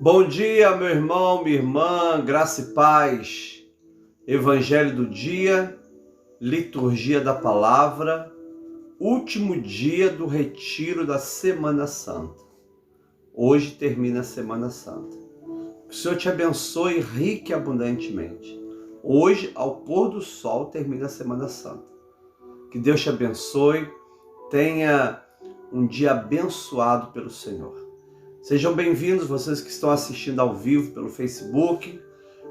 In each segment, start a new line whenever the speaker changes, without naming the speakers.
Bom dia, meu irmão, minha irmã, graça e paz. Evangelho do dia, liturgia da palavra, último dia do retiro da Semana Santa. Hoje termina a Semana Santa. Que o Senhor te abençoe rica e abundantemente. Hoje, ao pôr do sol, termina a Semana Santa. Que Deus te abençoe, tenha um dia abençoado pelo Senhor. Sejam bem-vindos vocês que estão assistindo ao vivo pelo Facebook,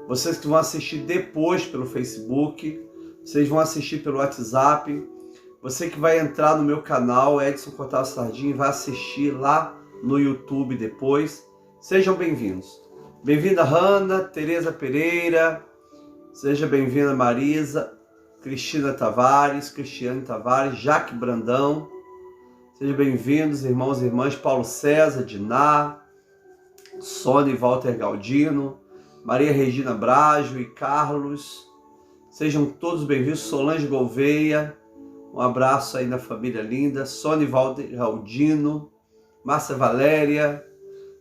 vocês que vão assistir depois pelo Facebook, vocês vão assistir pelo WhatsApp, você que vai entrar no meu canal, Edson Cortado Sardinha, e vai assistir lá no YouTube depois. Sejam bem-vindos. Bem-vinda Hanna, Tereza Pereira, seja bem-vinda Marisa, Cristina Tavares, Cristiane Tavares, Jaque Brandão. Sejam bem-vindos, irmãos e irmãs, Paulo César, Diná, Sônia e Walter Galdino, Maria Regina Brajo e Carlos. Sejam todos bem-vindos, Solange Gouveia, um abraço aí na família linda, Sônia e Walter Galdino, Márcia Valéria,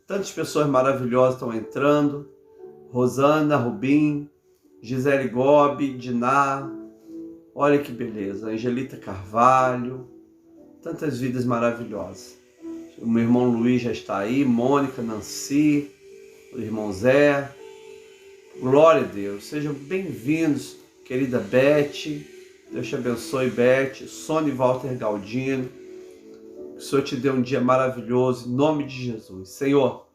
tantas pessoas maravilhosas estão entrando, Rosana, Rubim, Gisele Gobi, Diná, olha que beleza, Angelita Carvalho, tantas vidas maravilhosas. O meu irmão Luiz já está aí, Mônica, Nancy, o irmão Zé. Glória a Deus. Sejam bem-vindos, querida Beth. Deus te abençoe, Beth. Sônia e Walter Galdino. Que o Senhor te dê um dia maravilhoso, em nome de Jesus. Senhor,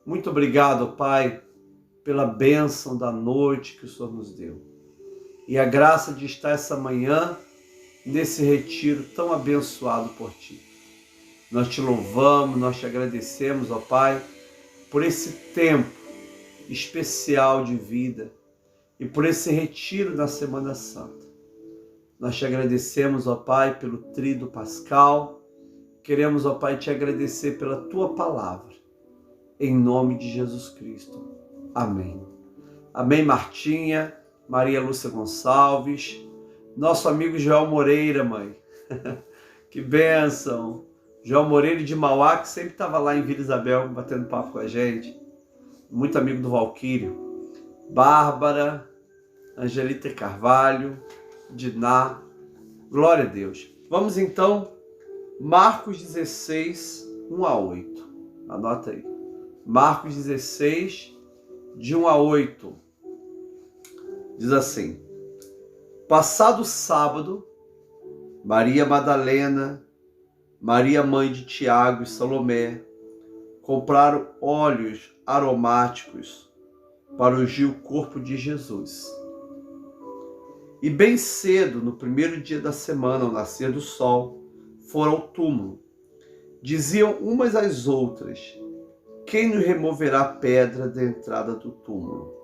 muito obrigado, Pai, pela bênção da noite que o Senhor nos deu. E a graça de estar essa manhã nesse retiro tão abençoado por Ti. Nós Te louvamos, nós Te agradecemos, ó Pai, por esse tempo especial de vida e por esse retiro na Semana Santa. Nós Te agradecemos, ó Pai, pelo Tríduo Pascal. Queremos, ó Pai, Te agradecer pela Tua Palavra. Em nome de Jesus Cristo. Amém. Amém, Martinha, Maria Lúcia Gonçalves, nosso amigo Joel Moreira, mãe. Que bênção. Joel Moreira de Mauá, que sempre estava lá em Vila Isabel, batendo papo com a gente. Muito amigo do Valquírio. Bárbara, Angelita Carvalho, Diná. Glória a Deus. Vamos então, Marcos 16, 1 a 8. Anota aí. Marcos 16, de 1 a 8. Diz assim: Passado o sábado, Maria Madalena, Maria mãe de Tiago e Salomé compraram óleos aromáticos para ungir o corpo de Jesus. E bem cedo, no primeiro dia da semana, ao nascer do sol, foram ao túmulo. Diziam umas às outras: quem nos removerá a pedra da entrada do túmulo?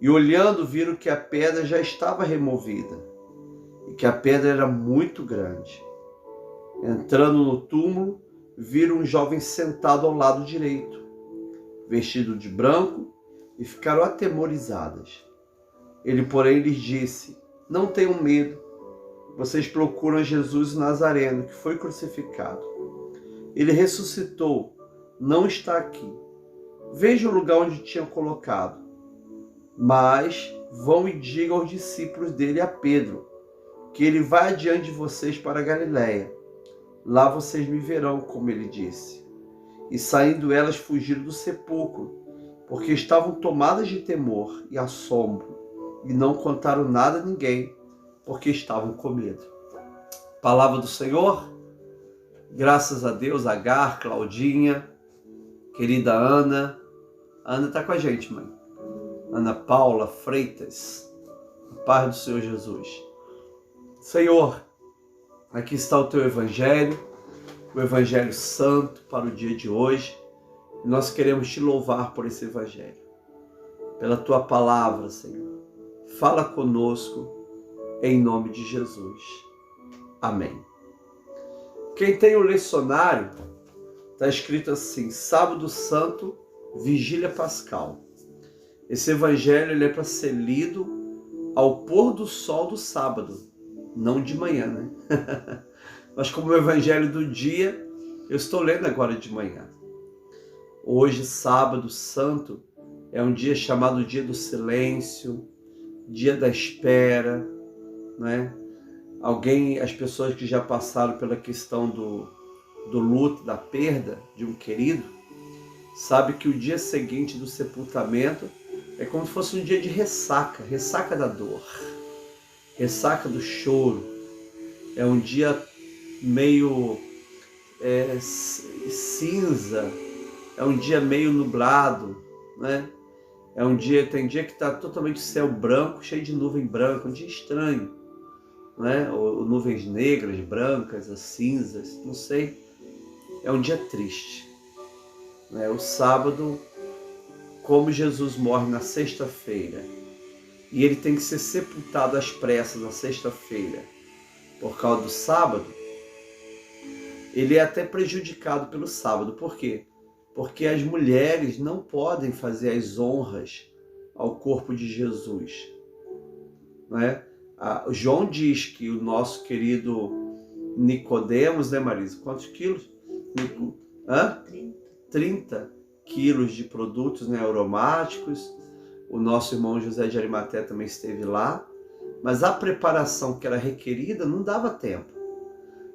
E olhando, viram que a pedra já estava removida e que a pedra era muito grande. Entrando no túmulo, viram um jovem sentado ao lado direito, vestido de branco, e ficaram atemorizadas. Ele, porém, lhes disse: não tenham medo, vocês procuram Jesus o Nazareno, que foi crucificado. Ele ressuscitou, não está aqui. Veja o lugar onde tinham colocado. Mas vão e digam aos discípulos dele, a Pedro, que ele vai adiante de vocês para a Galiléia. Lá vocês me verão, como ele disse. E saindo elas fugiram do sepulcro, porque estavam tomadas de temor e assombro, e não contaram nada a ninguém, porque estavam com medo. Palavra do Senhor. Graças a Deus, Agar, Claudinha, querida Ana. Ana está com a gente, mãe. Ana Paula Freitas, a paz do Senhor Jesus. Senhor, aqui está o Teu Evangelho, o Evangelho Santo para o dia de hoje. E nós queremos Te louvar por esse Evangelho, pela Tua Palavra, Senhor. Fala conosco, em nome de Jesus. Amém. Quem tem o lecionário, está escrito assim: Sábado Santo, Vigília Pascal. Esse evangelho ele é para ser lido ao pôr do sol do sábado, não de manhã, né? Mas como o evangelho do dia, eu estou lendo agora de manhã. Hoje, sábado santo, é um dia chamado dia do silêncio, dia da espera, né? As pessoas que já passaram pela questão do luto, da perda de um querido, sabe que o dia seguinte do sepultamento é como se fosse um dia de ressaca, ressaca da dor, ressaca do choro. É um dia meio cinza, é um dia meio nublado, né? Tem dia que está totalmente céu branco, cheio de nuvem branca, um dia estranho, né? Ou nuvens negras, brancas, cinzas, não sei. É um dia triste, né? O sábado, como Jesus morre na sexta-feira, e ele tem que ser sepultado às pressas na sexta-feira, por causa do sábado, ele é até prejudicado pelo sábado. Por quê? Porque as mulheres não podem fazer as honras ao corpo de Jesus, né? João diz que o nosso querido Nicodemos, né, Marisa? Quantos quilos? 30 quilos de produtos, né, aromáticos. O nosso irmão José de Arimateia também esteve lá. Mas a preparação que era requerida não dava tempo.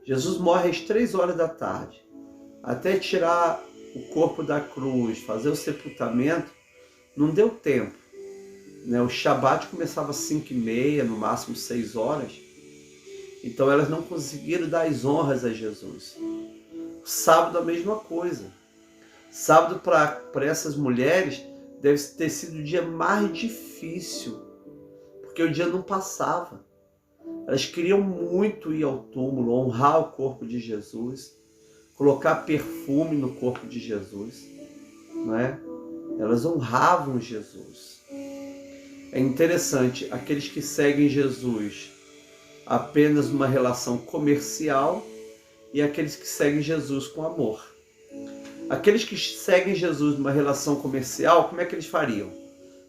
Jesus morre às 3 horas da tarde. Até tirar o corpo da cruz, fazer o sepultamento, não deu tempo, né? O Shabat começava às 5h30, no máximo 6 horas. Então elas não conseguiram dar as honras a Jesus. O sábado a mesma coisa. Sábado para essas mulheres deve ter sido o dia mais difícil, porque o dia não passava. Elas queriam muito ir ao túmulo, honrar o corpo de Jesus, colocar perfume no corpo de Jesus, né? Elas honravam Jesus. É interessante, aqueles que seguem Jesus apenas numa relação comercial e aqueles que seguem Jesus com amor. Aqueles que seguem Jesus numa relação comercial, como é que eles fariam?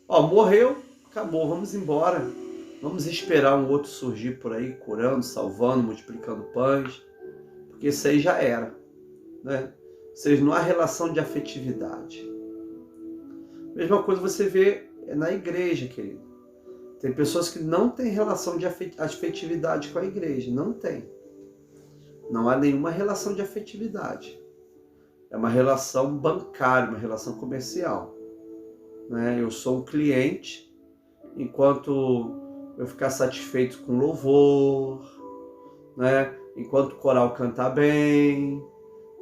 Morreu, acabou, vamos embora. Vamos esperar um outro surgir por aí, curando, salvando, multiplicando pães, porque isso aí já era, né? Ou seja, não há relação de afetividade. Mesma coisa você vê na igreja, querido. Tem pessoas que não têm relação de afetividade com a igreja, não tem. Não há nenhuma relação de afetividade. É uma relação bancária, uma relação comercial, né? Eu sou um cliente, enquanto eu ficar satisfeito com louvor, né? Enquanto o coral cantar bem,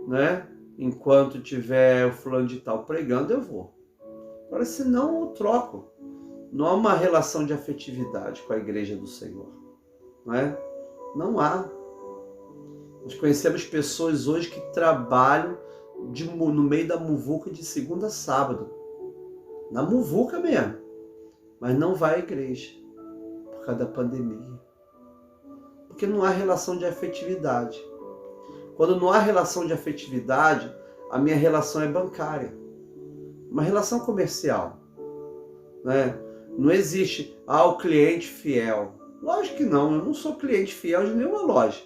né? Enquanto tiver o fulano de tal pregando, eu vou. Agora, se não, eu troco. Não há uma relação de afetividade com a igreja do Senhor, né? Não há. Nós conhecemos pessoas hoje que trabalham no meio da muvuca de segunda a sábado. Na muvuca mesmo. Mas não vai à igreja. Por causa da pandemia. Porque não há relação de afetividade. Quando não há relação de afetividade, a minha relação é bancária. Uma relação comercial, né? Não existe, o cliente fiel. Lógico que não, eu não sou cliente fiel de nenhuma loja.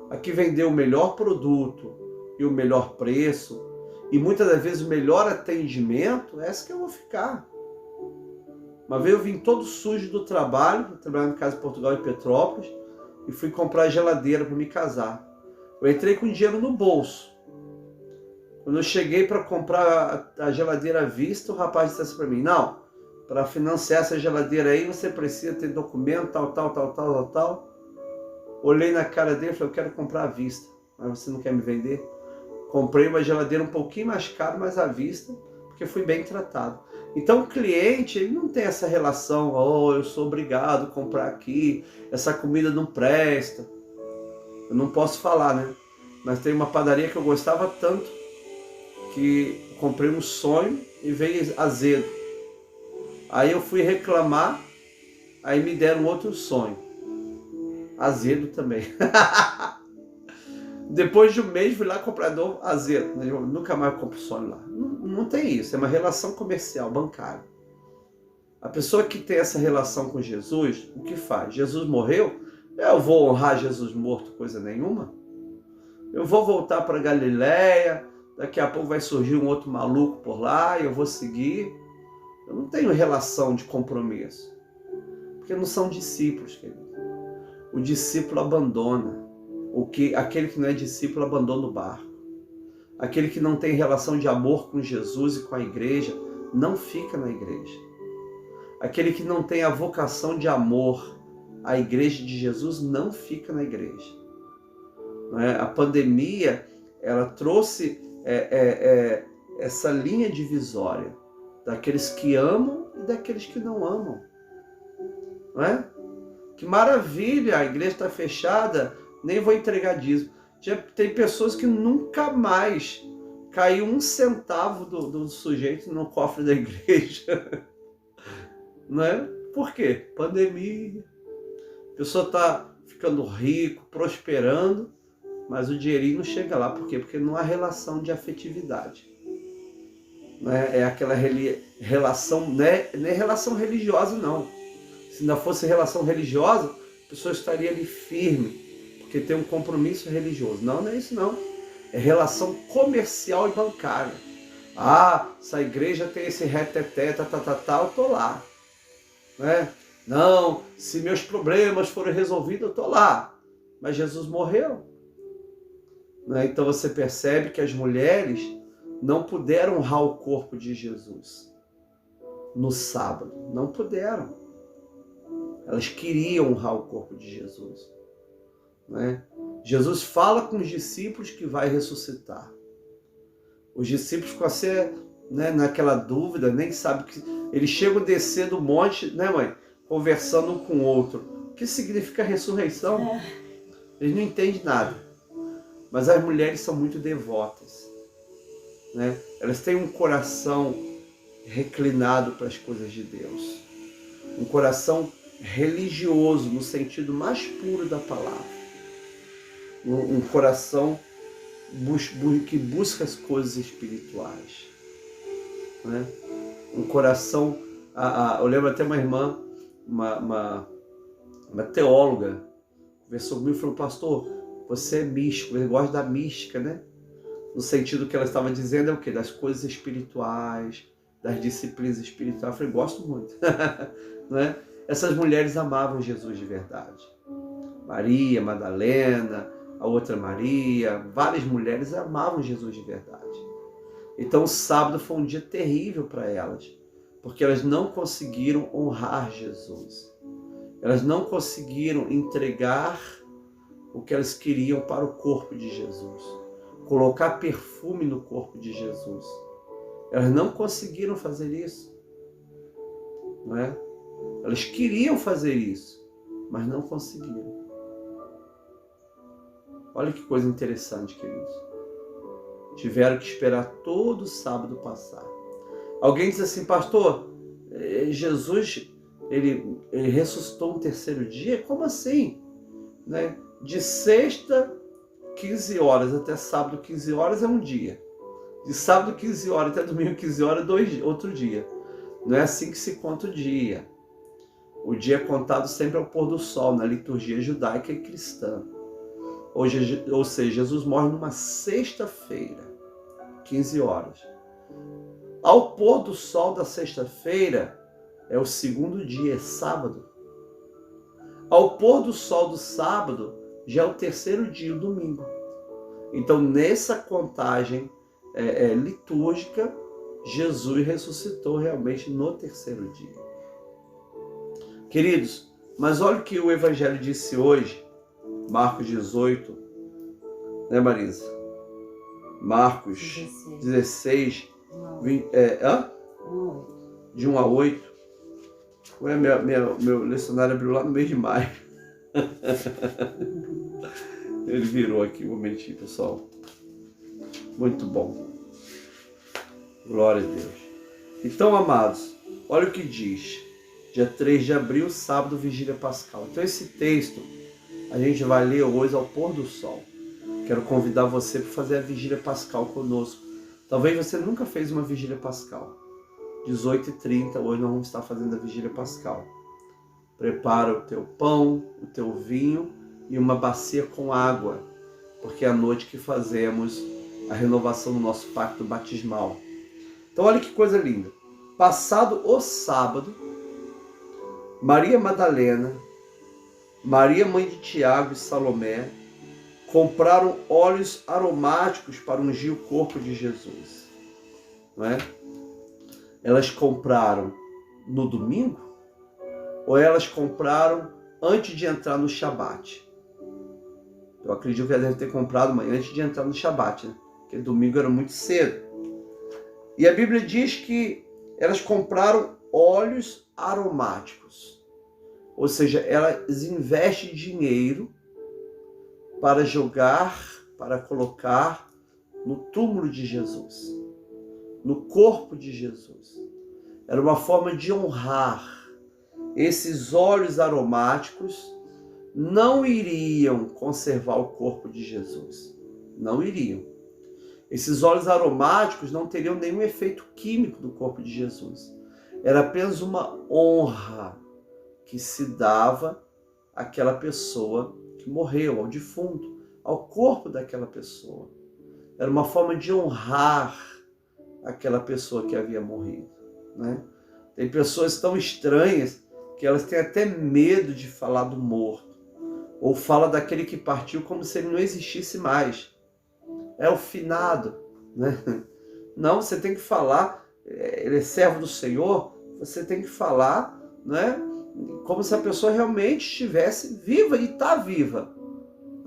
Aqui vender o melhor produto e o melhor preço, e muitas das vezes o melhor atendimento, essa que eu vou ficar. Uma vez eu vim todo sujo do trabalho, trabalhando em Casa de Portugal em Petrópolis, e fui comprar geladeira para me casar. Eu entrei com dinheiro no bolso. Quando eu cheguei para comprar a geladeira à vista, o rapaz disse assim para mim: não, para financiar essa geladeira aí, você precisa ter documento, tal. Olhei na cara dele e falei: eu quero comprar à vista, mas você não quer me vender? Comprei uma geladeira um pouquinho mais cara, mas à vista, porque fui bem tratado. Então o cliente, ele não tem essa relação: eu sou obrigado a comprar aqui, essa comida não presta. Eu não posso falar, né? Mas tem uma padaria que eu gostava tanto, que comprei um sonho e veio azedo. Aí eu fui reclamar, aí me deram outro sonho. Azedo também. Depois de um mês fui lá comprar novo azedo. Eu nunca mais compro sonho lá. Não tem isso, é uma relação comercial, bancária. A pessoa que tem essa relação com Jesus, o que faz? Jesus morreu? Eu vou honrar Jesus morto, coisa nenhuma. Eu vou voltar para Galiléia, daqui a pouco vai surgir um outro maluco por lá e eu vou seguir. Eu não tenho relação de compromisso, porque não são discípulos, querido. O discípulo abandona. Aquele que não é discípulo abandona o barco. Aquele que não tem relação de amor com Jesus e com a igreja não fica na igreja. Aquele que não tem a vocação de amor à igreja de Jesus não fica na igreja. Não é? A pandemia, ela trouxe essa linha divisória daqueles que amam e daqueles que não amam. Não é? Que maravilha, a igreja está fechada, nem vou entregar dízimo. Tem pessoas que nunca mais caiu um centavo do sujeito no cofre da igreja. Não é? Por quê? Pandemia. A pessoa está ficando rico, prosperando, mas o dinheirinho não chega lá. Por quê? Porque não há relação de afetividade. Não é aquela relação, não é relação religiosa, não. Se não fosse relação religiosa, a pessoa estaria ali firme, porque tem um compromisso religioso. Não é isso não. É relação comercial e bancária. Ah, se a igreja tem esse reteté, eu tô lá. Né? Não, se meus problemas forem resolvidos, eu tô lá. Mas Jesus morreu. Né? Então você percebe que as mulheres não puderam honrar o corpo de Jesus no sábado. Não puderam. Elas queriam honrar o corpo de Jesus. Né? Jesus fala com os discípulos que vai ressuscitar. Os discípulos ficam assim, né, naquela dúvida, nem sabem que eles chegam a descer do monte, né, mãe? Conversando um com o outro. O que significa ressurreição? Eles não entendem nada. Mas as mulheres são muito devotas. Né? Elas têm um coração reclinado para as coisas de Deus. Um coração religioso no sentido mais puro da palavra. Um coração que busca as coisas espirituais. Né? Um coração... eu lembro até uma irmã, uma teóloga, conversou comigo e falou: pastor, você é místico, você gosta da mística, né? No sentido que ela estava dizendo é o quê? Das coisas espirituais, das disciplinas espirituais. Eu falei: gosto muito. Né? Essas mulheres amavam Jesus de verdade. Maria, Madalena, a outra Maria, várias mulheres amavam Jesus de verdade. Então o sábado foi um dia terrível para elas, porque elas não conseguiram honrar Jesus. Elas não conseguiram entregar o que elas queriam para o corpo de Jesus, colocar perfume no corpo de Jesus. Elas não conseguiram fazer isso. Não é? Elas queriam fazer isso, mas não conseguiram. Olha que coisa interessante, queridos. Tiveram que esperar todo o sábado passar. Alguém diz assim: pastor, Jesus, ele ressuscitou no terceiro dia? Como assim? Né? De sexta, 15 horas, até sábado, 15 horas é um dia. De sábado, 15 horas, até domingo, 15 horas, outro dia. Não é assim que se conta o dia. O dia é contado sempre ao pôr do sol, na liturgia judaica e cristã. Ou seja, Jesus morre numa sexta-feira, 15 horas. Ao pôr do sol da sexta-feira, é o segundo dia, é sábado. Ao pôr do sol do sábado, já é o terceiro dia, o domingo. Então, nessa contagem litúrgica, Jesus ressuscitou realmente no terceiro dia. Queridos, mas olha o que o Evangelho disse hoje, Marcos 18, né, Marisa? Marcos 16, 20, de 1 a 8. Meu lecionário abriu lá no mês de maio. Ele virou aqui um momentinho, pessoal. Muito bom. Glória a Deus. Então, amados, olha o que diz. Dia 3 de abril, sábado, vigília pascal. Então esse texto a gente vai ler hoje ao pôr do sol. Quero convidar você para fazer a vigília pascal conosco. Talvez você nunca fez uma vigília pascal. 18h30, hoje nós vamos estar fazendo a vigília pascal. Prepara o teu pão, o teu vinho e uma bacia com água, porque é a noite que fazemos a renovação do nosso pacto batismal. Então olha que coisa linda. Passado o sábado, Maria Madalena, Maria mãe de Tiago e Salomé compraram óleos aromáticos para ungir o corpo de Jesus. Não é? Elas compraram no domingo ou elas compraram antes de entrar no Shabat? Eu acredito que ela deve ter comprado antes de entrar no Shabat, né? Porque domingo era muito cedo. E a Bíblia diz que elas compraram óleos aromáticos. Ou seja, elas investem dinheiro para jogar, para colocar no túmulo de Jesus, no corpo de Jesus. Era uma forma de honrar. Esses óleos aromáticos não iriam conservar o corpo de Jesus. Não iriam. Esses óleos aromáticos não teriam nenhum efeito químico no corpo de Jesus. Era apenas uma honra que se dava àquela pessoa que morreu, ao defunto, ao corpo daquela pessoa. Era uma forma de honrar aquela pessoa que havia morrido, né? Tem pessoas tão estranhas que elas têm até medo de falar do morto, ou fala daquele que partiu como se ele não existisse mais. É o finado, né? Não, você tem que falar, ele é servo do Senhor, você tem que falar, né? Como se a pessoa realmente estivesse viva e está viva.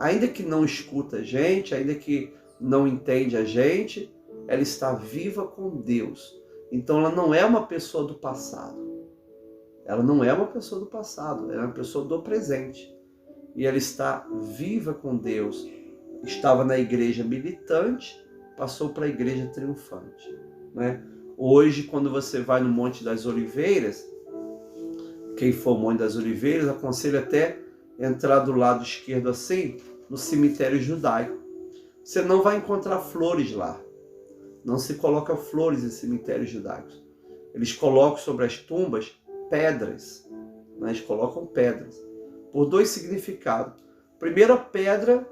Ainda que não escuta a gente, ainda que não entende a gente, ela está viva com Deus. Então ela não é uma pessoa do passado. Ela não é uma pessoa do passado, ela é uma pessoa do presente. E ela está viva com Deus. Estava na igreja militante, passou para a igreja triunfante, né? Hoje, quando você vai no Monte das Oliveiras, quem for ao Monte das Oliveiras, aconselho até entrar do lado esquerdo assim, no cemitério judaico. Você não vai encontrar flores lá. Não se coloca flores em cemitérios judaicos. Eles colocam sobre as tumbas pedras, né? Eles colocam pedras, por dois significados. Primeiro, a pedra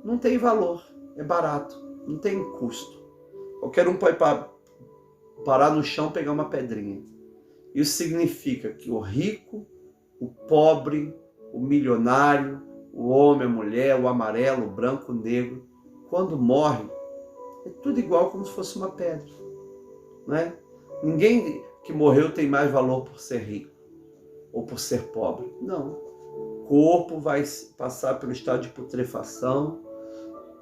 não tem valor, é barato, não tem custo. Qualquer um pode parar no chão e pegar uma pedrinha. Isso significa que o rico, o pobre, o milionário, o homem, a mulher, o amarelo, o branco, o negro, quando morre, é tudo igual como se fosse uma pedra, né? Ninguém que morreu tem mais valor por ser rico ou por ser pobre. Não. O corpo vai passar pelo estado de putrefação,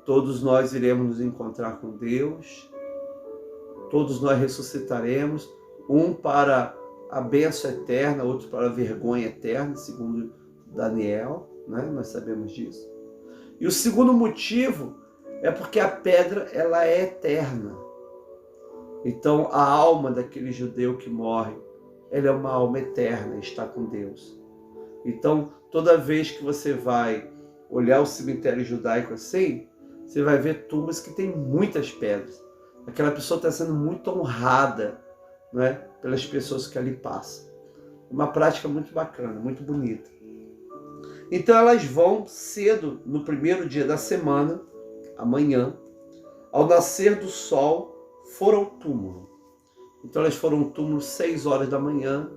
todos nós iremos nos encontrar com Deus, todos nós ressuscitaremos, um para a bênção eterna, outro para a vergonha eterna, segundo Daniel, né? Nós sabemos disso. E o segundo motivo é porque a pedra ela é eterna. Então a alma daquele judeu que morre, ela é uma alma eterna, está com Deus. Então toda vez que você vai olhar o cemitério judaico assim, você vai ver túmulos que tem muitas pedras. Aquela pessoa está sendo muito honrada, né, pelas pessoas que ali passam. Uma prática muito bacana, muito bonita. Então elas vão cedo, no primeiro dia da semana, amanhã, ao nascer do sol, foram ao túmulo. Então elas foram ao túmulo 6 horas da manhã,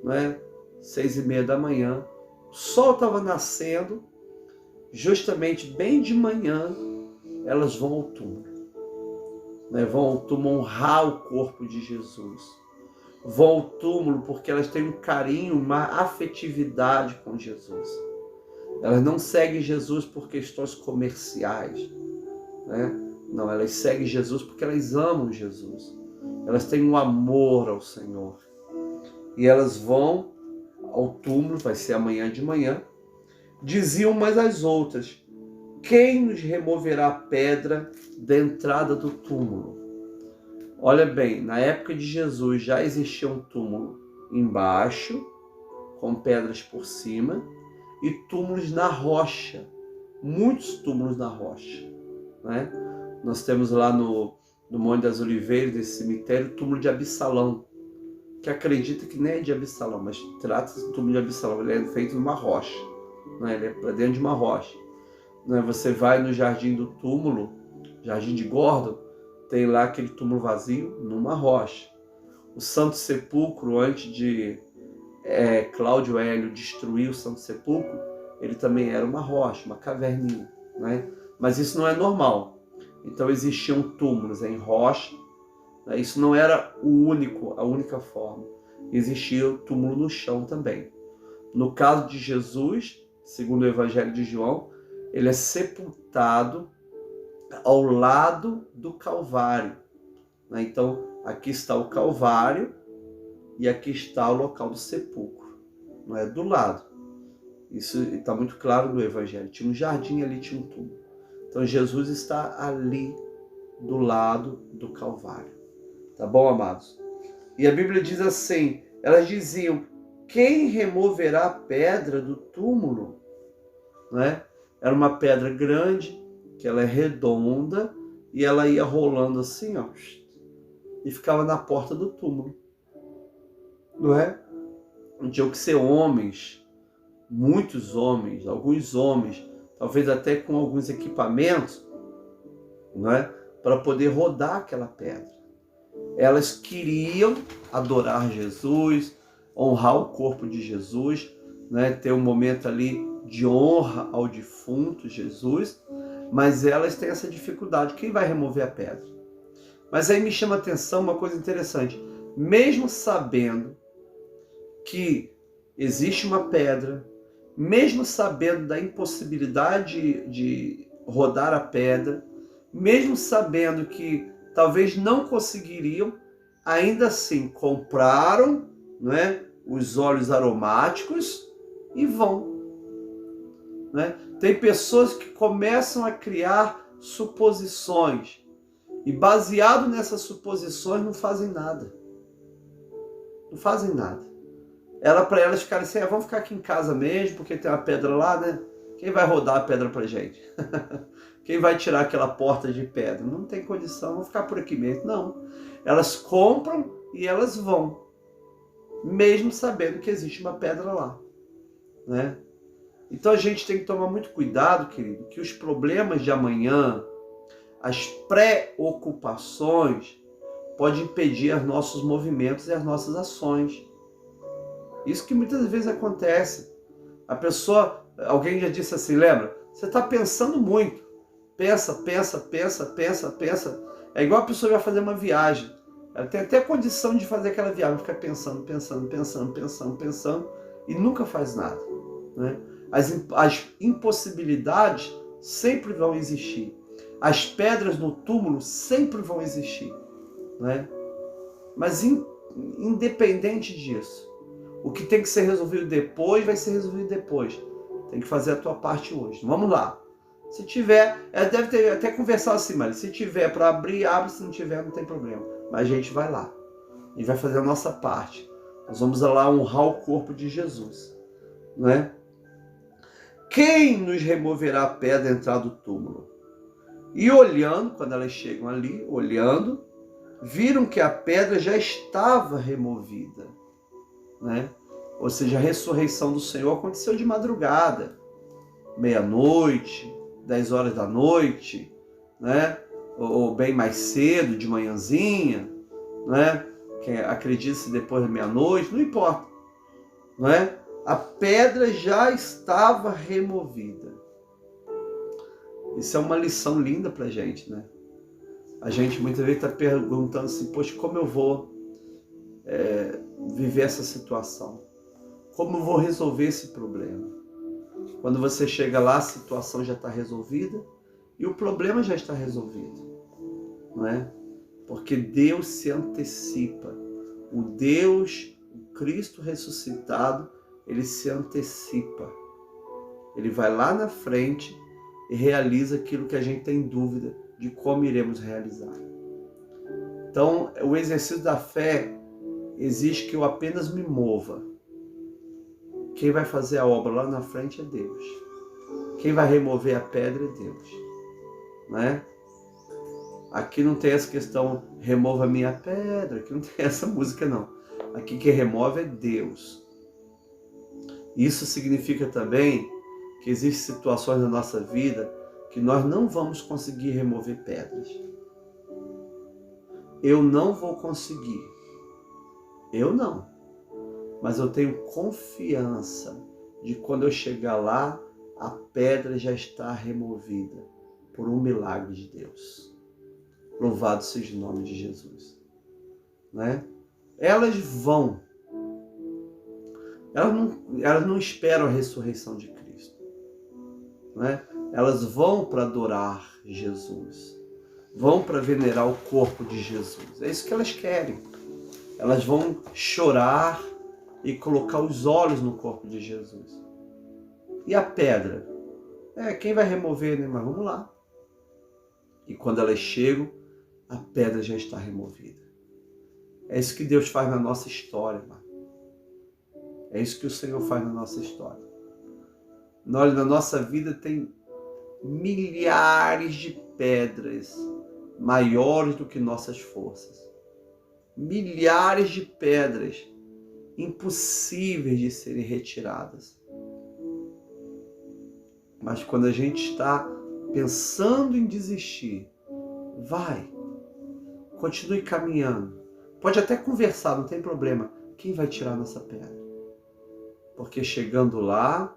né, 6:30 da manhã. O sol estava nascendo, justamente bem de manhã, elas vão ao túmulo. Né, vão ao túmulo honrar o corpo de Jesus. Vão ao túmulo porque elas têm um carinho, uma afetividade com Jesus. Elas não seguem Jesus por questões comerciais, né? Não, elas seguem Jesus porque elas amam Jesus. Elas têm um amor ao Senhor. E elas vão ao túmulo, vai ser amanhã de manhã. Diziam umas às outras: quem nos removerá a pedra da entrada do túmulo? Olha bem, na época de Jesus já existia um túmulo embaixo, com pedras por cima, e túmulos na rocha, muitos túmulos na rocha, né? Nós temos lá no Monte das Oliveiras, desse cemitério, o túmulo de Absalão, que acredita que nem é de Absalão, mas trata-se do túmulo de Absalão. Ele é feito numa rocha, né? Ele é para dentro de uma rocha. Né? Você vai no jardim do túmulo, Jardim de Gordon, tem lá aquele túmulo vazio numa rocha. O Santo Sepulcro, antes de Cláudio Hélio destruir o Santo Sepulcro, ele também era uma rocha, uma caverninha, né? Mas isso não é normal. Então existiam túmulos em rocha, né? Isso não era a única forma. Existia o túmulo no chão também. No caso de Jesus, segundo o Evangelho de João, ele é sepultado ao lado do Calvário, né? Então aqui está o Calvário e aqui está o local do sepulcro, não é do lado. Isso está muito claro no Evangelho. Tinha um jardim ali, tinha um túmulo. Então Jesus está ali do lado do Calvário. Tá bom, amados? E a Bíblia diz assim, elas diziam, quem removerá a pedra do túmulo? Né? Era uma pedra grande, que ela é redonda, e ela ia rolando assim, ó, e ficava na porta do túmulo. Não é? Tinham que ser homens, muitos homens, alguns homens, talvez até com alguns equipamentos, não é? Para poder rodar aquela pedra. Elas queriam adorar Jesus, honrar o corpo de Jesus, né? Ter um momento ali de honra ao defunto Jesus, mas elas têm essa dificuldade. Quem vai remover a pedra? Mas aí me chama a atenção uma coisa interessante. Mesmo sabendo que existe uma pedra, mesmo sabendo da impossibilidade de rodar a pedra, mesmo sabendo que talvez não conseguiriam, ainda assim compraram, não é, os óleos aromáticos e vão. Né? Tem pessoas que começam a criar suposições e baseado nessas suposições não fazem nada. Não fazem nada. Para elas ficarem assim, vamos ficar aqui em casa mesmo, porque tem uma pedra lá, né? Quem vai rodar a pedra pra gente? Quem vai tirar aquela porta de pedra? Não tem condição, vamos ficar por aqui mesmo. Não. Elas compram e elas vão, mesmo sabendo que existe uma pedra lá, né? Então a gente tem que tomar muito cuidado, querido, que os problemas de amanhã, as preocupações, podem impedir os nossos movimentos e as nossas ações. Isso que muitas vezes acontece. A pessoa, alguém já disse assim, lembra? Você está pensando muito. Pensa. É igual a pessoa vai fazer uma viagem. Ela tem até condição de fazer aquela viagem, ficar pensando e nunca faz nada, né? As impossibilidades sempre vão existir. As pedras no túmulo sempre vão existir, né? Mas independente disso, o que tem que ser resolvido depois, vai ser resolvido depois. Tem que fazer a tua parte hoje. Vamos lá. Se tiver, deve ter até conversado assim, mas se tiver para abrir, abre. Se não tiver, não tem problema. Mas a gente vai lá. E vai fazer a nossa parte. Nós vamos lá honrar o corpo de Jesus, não é? Quem nos removerá a pedra da entrada do túmulo? E olhando, quando elas chegam ali, olhando, viram que a pedra já estava removida, né? Ou seja, a ressurreição do Senhor aconteceu de madrugada, meia-noite, 10 horas da noite, né? Ou bem mais cedo, de manhãzinha, né? Acredite-se depois da meia-noite, não importa, né? A pedra já estava removida. Isso é uma lição linda para a gente, né? A gente muitas vezes está perguntando assim, poxa, como eu vou viver essa situação? Como eu vou resolver esse problema? Quando você chega lá, a situação já está resolvida e o problema já está resolvido, não é? Porque Deus se antecipa. O Cristo ressuscitado, ele se antecipa. Ele vai lá na frente e realiza aquilo que a gente tem dúvida de como iremos realizar. Então, o exercício da fé exige que eu apenas me mova. Quem vai fazer a obra lá na frente é Deus. Quem vai remover a pedra é Deus, né? Aqui não tem essa questão, remova a minha pedra, aqui não tem essa música não. Aqui quem remove é Deus. Isso significa também que existem situações na nossa vida que nós não vamos conseguir remover pedras. Eu não vou conseguir. Eu não. Mas eu tenho confiança de quando eu chegar lá, a pedra já está removida por um milagre de Deus. Louvado seja o nome de Jesus. Né? Elas vão. Elas não esperam a ressurreição de Cristo. Né? Elas vão para adorar Jesus. Vão para venerar o corpo de Jesus. É isso que elas querem. Elas vão chorar e colocar os olhos no corpo de Jesus. E a pedra? Quem vai remover, né? Mas vamos lá. E quando elas chegam, a pedra já está removida. É isso que Deus faz na nossa história, mano. É isso que o Senhor faz na nossa história. Olha, na nossa vida tem milhares de pedras maiores do que nossas forças. Milhares de pedras impossíveis de serem retiradas. Mas quando a gente está pensando em desistir, vai, continue caminhando. Pode até conversar, não tem problema. Quem vai tirar nossa pedra? Porque chegando lá,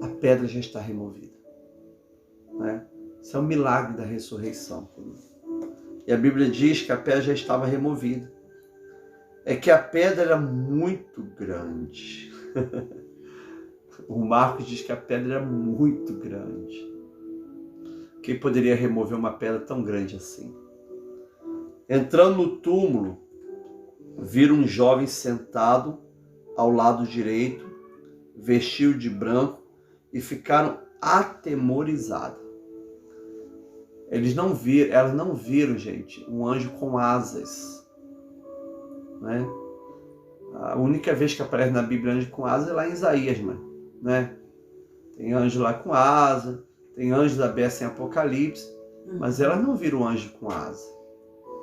a pedra já está removida. Né? Isso é um milagre da ressurreição. E a Bíblia diz que a pedra já estava removida. É que a pedra era muito grande. O Marcos diz que a pedra era muito grande. Quem poderia remover uma pedra tão grande assim? Entrando no túmulo, viram um jovem sentado ao lado direito, vestido de branco, e ficaram atemorizadas. Elas não viram, gente, um anjo com asas. Né? A única vez que aparece na Bíblia anjo com asas é lá em Isaías, né? Tem anjo lá com asa, tem anjo da beça em Apocalipse, mas elas não viram um anjo com asa.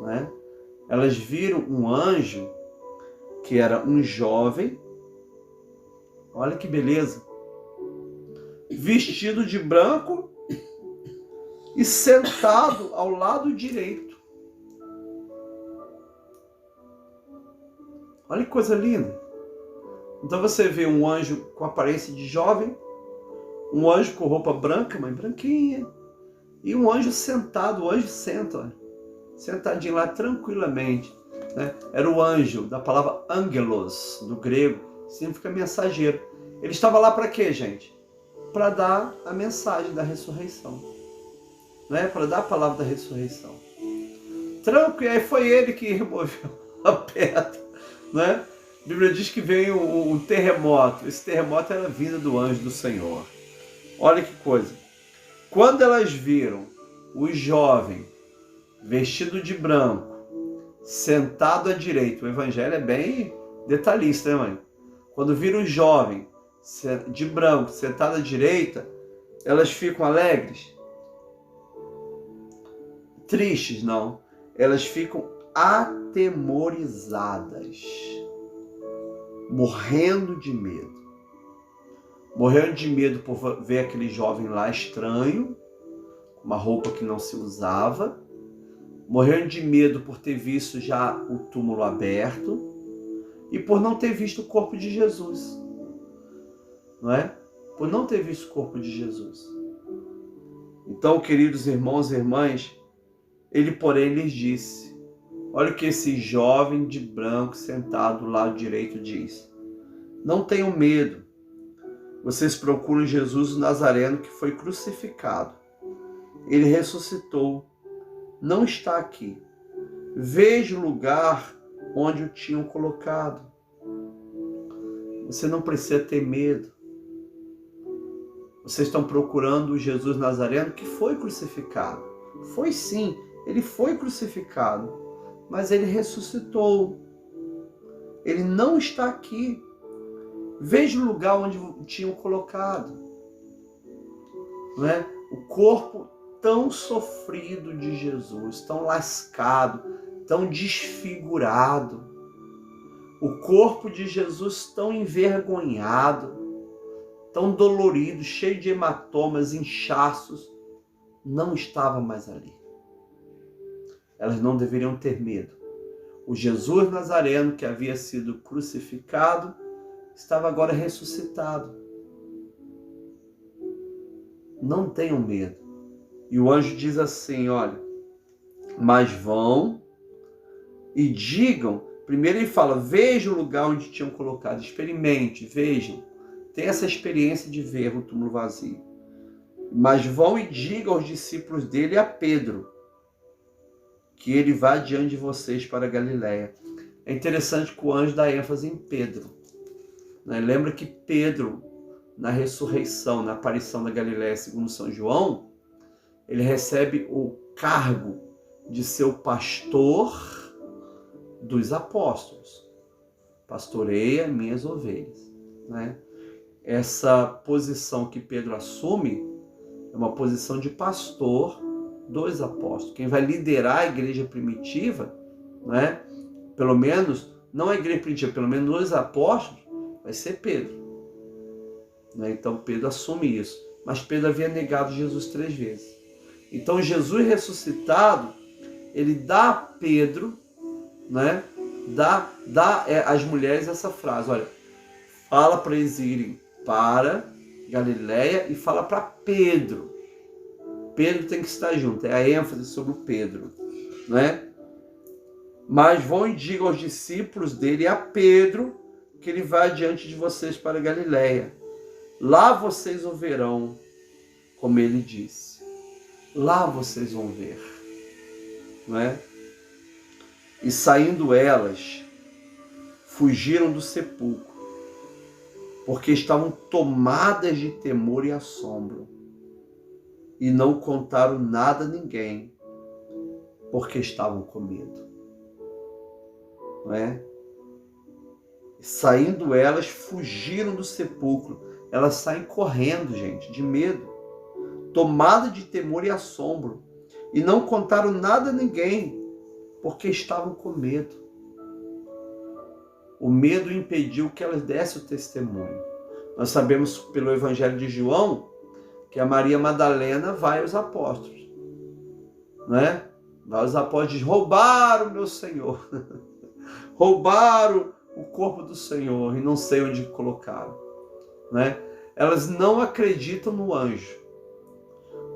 Né? Elas viram um anjo que era um jovem, olha que beleza, vestido de branco e sentado ao lado direito. Olha que coisa linda. Então você vê um anjo com aparência de jovem, um anjo com roupa branca, mas branquinha, e um anjo sentado. O anjo senta, olha, sentadinho lá tranquilamente. Né? Era o anjo, da palavra angelos, do grego, significa mensageiro. Ele estava lá para quê, gente? Para dar a mensagem da ressurreição. Né? Para dar a palavra da ressurreição. Tranquilo, aí foi ele que removeu a pedra. Né? A Bíblia diz que veio um terremoto. Esse terremoto era a vinda do anjo do Senhor. Olha que coisa. Quando elas viram o jovem vestido de branco, sentado à direita, o evangelho é bem detalhista, né, mãe? Quando viram o jovem de branco, sentado à direita, elas ficam alegres? Tristes, não. Elas ficam atemorizadas, morrendo de medo. Morrendo de medo por ver aquele jovem lá estranho, com uma roupa que não se usava. Morrendo de medo por ter visto já o túmulo aberto e por não ter visto o corpo de Jesus. Não é? Por não ter visto o corpo de Jesus. Então, queridos irmãos e irmãs, ele, porém, lhes disse: olha o que esse jovem de branco sentado do lado direito diz. Não tenham medo. Vocês procuram Jesus o Nazareno que foi crucificado. Ele ressuscitou. Não está aqui. Veja o lugar onde o tinham colocado. Você não precisa ter medo. Vocês estão procurando o Jesus Nazareno que foi crucificado. Foi sim, ele foi crucificado, mas ele ressuscitou. Ele não está aqui. Veja o lugar onde o tinham colocado. Não é? O corpo tão sofrido de Jesus, tão lascado, tão desfigurado. O corpo de Jesus tão envergonhado, tão dolorido, cheio de hematomas, inchaços. não estava mais ali. Elas não deveriam ter medo. O Jesus Nazareno, que havia sido crucificado, estava agora ressuscitado. Não tenham medo. E o anjo diz assim, olha, mas vão e digam, primeiro ele fala, vejam o lugar onde tinham colocado, experimente, vejam, tenha essa experiência de ver o túmulo vazio. Mas vão e digam aos discípulos dele e a Pedro, que ele vá diante de vocês para a Galiléia. É interessante que o anjo dá ênfase em Pedro. Né? Lembra que Pedro, na ressurreição, na aparição da Galiléia, segundo São João, ele recebe o cargo de ser o pastor dos apóstolos. Pastoreia minhas ovelhas. Né? Essa posição que Pedro assume é uma posição de pastor dos apóstolos. Quem vai liderar a igreja primitiva, né? Pelo menos, não a igreja primitiva, pelo menos os apóstolos, vai ser Pedro. Né? Então Pedro assume isso. Mas Pedro havia negado Jesus 3 vezes. Então Jesus ressuscitado, ele dá a Pedro, né? dá às mulheres essa frase, olha, fala para eles irem para Galiléia e fala para Pedro. Pedro tem que estar junto, é a ênfase sobre o Pedro, né? Mas vão e digam aos discípulos dele e a Pedro que ele vai diante de vocês para Galiléia. Lá vocês o verão, como ele disse. Lá vocês vão ver, não é? E saindo elas, fugiram do sepulcro, porque estavam tomadas de temor e assombro, e não contaram nada a ninguém, porque estavam com medo. Não é? Saindo elas, fugiram do sepulcro. Elas saem correndo, gente, de medo, tomadas de temor e assombro, e não contaram nada a ninguém, porque estavam com medo. O medo impediu que elas dessem o testemunho. Nós sabemos pelo Evangelho de João que a Maria Madalena vai aos apóstolos, né? Vai aos apóstolos, roubaram meu Senhor, roubaram o corpo do Senhor e não sei onde colocaram, né? Elas não acreditam no anjo.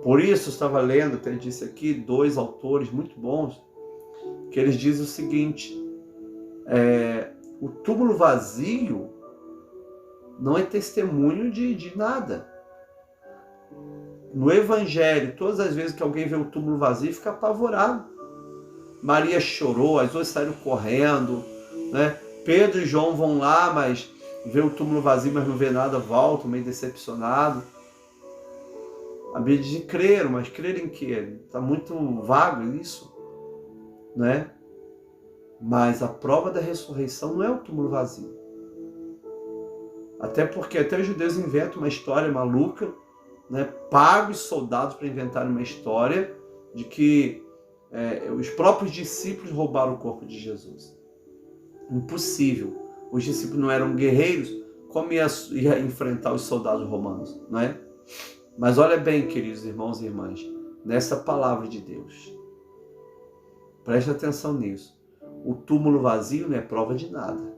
Por isso, eu estava lendo, até disse aqui, 2 autores muito bons, que eles dizem o seguinte, o túmulo vazio não é testemunho de nada. No Evangelho, todas as vezes que alguém vê o túmulo vazio, fica apavorado. Maria chorou, as duas saíram correndo, né? Pedro e João vão lá, mas vê o túmulo vazio, mas não vê nada, voltam meio decepcionado. A Bíblia diz que creram, mas creram em quê? Está muito vago isso, né? Mas a prova da ressurreição não é o túmulo vazio. Até porque até os judeus inventam uma história maluca, né? Pagam os soldados para inventar uma história de que os próprios discípulos roubaram o corpo de Jesus. Impossível. Os discípulos não eram guerreiros, como ia enfrentar os soldados romanos, não é? Mas olha bem, queridos irmãos e irmãs, nessa palavra de Deus. Preste atenção nisso. O túmulo vazio não é prova de nada.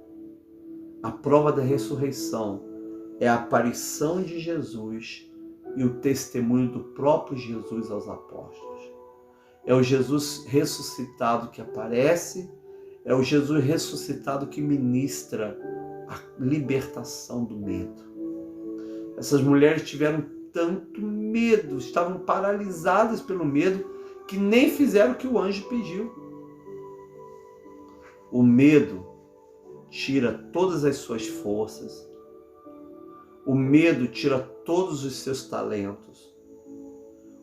A prova da ressurreição é a aparição de Jesus e o testemunho do próprio Jesus aos apóstolos. É o Jesus ressuscitado que aparece, é o Jesus ressuscitado que ministra a libertação do medo. Essas mulheres tiveram tanto medo, estavam paralisadas pelo medo, que nem fizeram o que o anjo pediu. O medo tira todas as suas forças. O medo tira todos os seus talentos.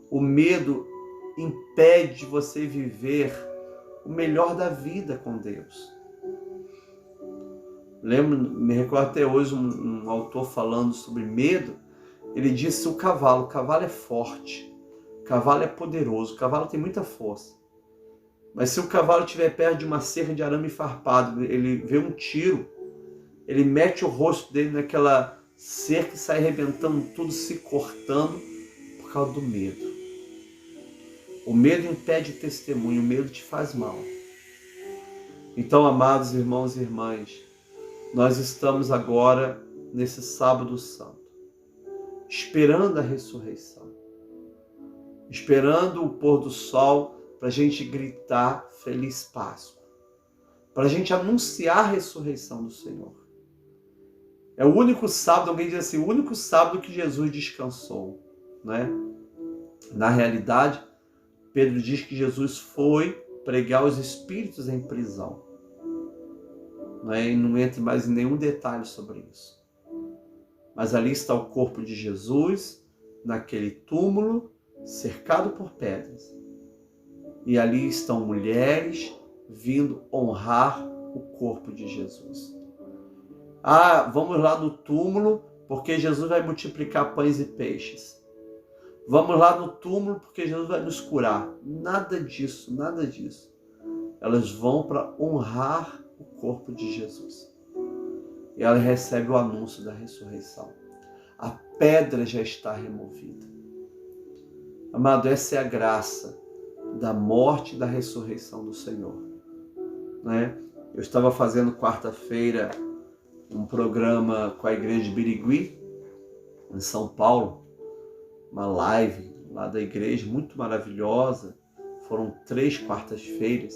O medo impede de você viver o melhor da vida com Deus. Me recordo até hoje um autor falando sobre medo. Ele disse o cavalo é forte, o cavalo é poderoso, o cavalo tem muita força. Mas se o cavalo estiver perto de uma cerca de arame farpado, ele vê um tiro, ele mete o rosto dele naquela cerca e sai arrebentando tudo, se cortando por causa do medo. O medo impede o testemunho, o medo te faz mal. Então, amados irmãos e irmãs, nós estamos agora nesse sábado santo, esperando a ressurreição, esperando o pôr do sol para a gente gritar Feliz Páscoa, para a gente anunciar a ressurreição do Senhor. É o único sábado, alguém diz assim, o único sábado que Jesus descansou, né? Na realidade, Pedro diz que Jesus foi pregar os espíritos em prisão. Né? E não entra mais em nenhum detalhe sobre isso. Mas ali está o corpo de Jesus, naquele túmulo, cercado por pedras. E ali estão mulheres vindo honrar o corpo de Jesus. Ah, vamos lá no túmulo, porque Jesus vai multiplicar pães e peixes. Vamos lá no túmulo, porque Jesus vai nos curar. Nada disso, nada disso. Elas vão para honrar o corpo de Jesus. E ela recebe o anúncio da ressurreição. A pedra já está removida. Amado, essa é a graça da morte e da ressurreição do Senhor. Né? Eu estava fazendo quarta-feira um programa com a igreja de Birigui, em São Paulo, uma live lá da igreja, muito maravilhosa. Foram 3 quartas-feiras.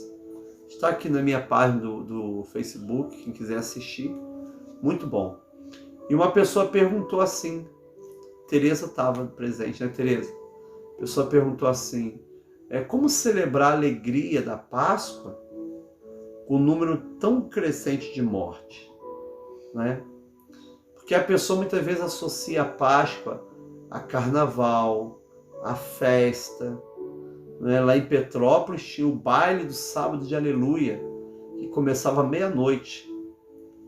Está aqui na minha página do Facebook, quem quiser assistir. Muito bom. E uma pessoa perguntou assim, Tereza estava presente, né, Tereza? A pessoa perguntou assim, como celebrar a alegria da Páscoa com um número tão crescente de morte? Né? Porque a pessoa muitas vezes associa a Páscoa a carnaval, a festa. Né? Lá em Petrópolis tinha o baile do sábado de aleluia, que começava à meia-noite.